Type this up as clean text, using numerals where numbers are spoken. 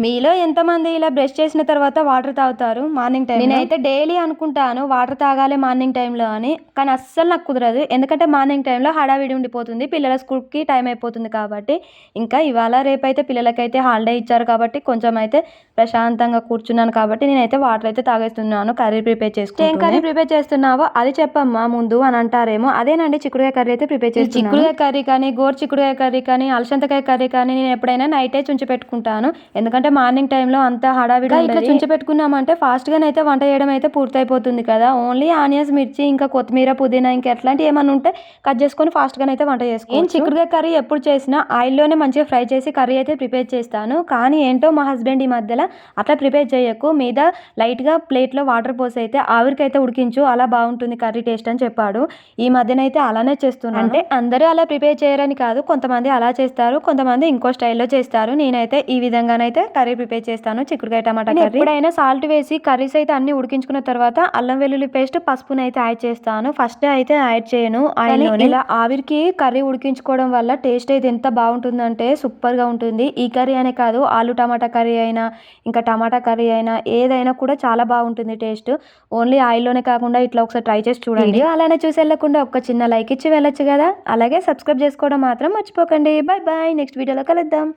మీలో ఎంతమంది ఇలా బ్రష్ చేసిన తర్వాత వాటర్ తాగుతారు మార్నింగ్ టైం? నేనైతే డైలీ అనుకుంటాను వాటర్ తాగాలి మార్నింగ్ టైంలో అని. కానీ అస్సలు నాకు కుదరదు. ఎందుకంటే మార్నింగ్ టైంలో హడావిడి ఉండిపోతుంది. పిల్లల స్కూల్‌కి టైం అయిపోతుంది కాబట్టి. ఇంకా ఇవాళ రేపైతే పిల్లలకైతే హాలిడే ఇచ్చారు కాబట్టి కొంచెం అయితే ప్రశాంతంగా కూర్చున్నాను కాబట్టి నేనైతే వాటర్ అయితే తాగేస్తున్నాను కర్రీ ప్రిపేర్ చేసుకుంటూనే. ఏం కర్రీ ప్రిపేర్ చేస్తున్నావో అది చెప్పమ్మా ముందు అని అంటారేమో. అదేనండి చిక్కుడుకాయ కర్రీ అయితే ప్రిపేర్ చేస్తున్నాను. చిక్కుడుకాయ కర్రీ కానీ, గోరు చిక్కుడుకాయ కర్రీ కానీ, అలసందకాయ కర్రీ కానీ నేను ఎప్పుడైనా నైటే చుంచి పెట్టుకుంటాను. ఎందుకంటే మార్నింగ్ టైంలో అంతా హడావిడి ఇట్లా చుంచి పెట్టుకున్నామంటే ఫాస్ట్‌గానైతే వంట చేయడం అయితే పూర్తయిపోతుంది కదా. ఓన్లీ ఆనియన్స్, మిర్చి ఇంకా కొత్తిమీర, పుదీనా ఇంకా ఎట్లాంటివి ఏమన్నా ఉంటే కట్ చేసుకొని ఫాస్ట్‌గానైతే వంట చేసుకోవచ్చు. నేను చిక్కుడుకాయ కర్రీ ఎప్పుడు చేసినా ఆయిల్‌లోనే మంచిగా ఫ్రై చేసి కర్రీ అయితే ప్రిపేర్ చేస్తాను. కానీ ఏంటో మా హస్బెండ్ ఈ మధ్యలో అట్లా ప్రిపేర్ చేయకు, మీద లైట్‌గా ప్లేట్‌లో వాటర్ పోసి అయితే ఆవిరికైతే ఉడికించు, అలా బాగుంటుంది కర్రీ టేస్ట్ అని చెప్పాడు. ఈ మధ్యనైతే అలానే చేస్తున్నాను. అంటే అందరూ అలా ప్రిపేర్ చేయరని కాదు, కొంతమంది అలా చేస్తారు, కొంతమంది ఇంకో స్టైల్‌లో చేస్తారు. నేనైతే ఈ విధంగానైతే కర్రీ ప్రిపేర్ చేస్తాను చిక్కుడుకాయ టమాటా కర్రీ. ఎప్పుడైనా సాల్ట్ వేసి కర్రీస్ అయితే అన్ని ఉడికించుకున్న తర్వాత అల్లం వెల్లుల్లి పేస్ట్ పసుపుని అయితే యాడ్ చేస్తాను. ఫస్ట్ అయితే యాడ్ చేయను ఆయిల్‌లోనే. ఇలా ఆవిరికి కర్రీ ఉడికించుకోవడం వల్ల టేస్ట్ అయితే ఎంత బాగుంటుందంటే సూపర్‌గా ఉంటుంది. ఈ కర్రీ అనే కాదు, ఆలు టమాటా కర్రీ అయినా ఇంకా టమాటా కర్రీ అయినా ఏదైనా కూడా చాలా బాగుంటుంది టేస్ట్. ఓన్లీ ఆయిల్‌లోనే కాకుండా ఇట్లా ఒకసారి ట్రై చేసి చూడండి. వీడియో అలానే చూసి వెళ్ళకుండా ఒక చిన్న లైక్ ఇచ్చి వెళ్ళొచ్చు కదా. అలాగే సబ్స్క్రైబ్ చేసుకోవడం మాత్రం మర్చిపోకండి. బాయ్ బాయ్, నెక్స్ట్ వీడియోలో కలుద్దాం.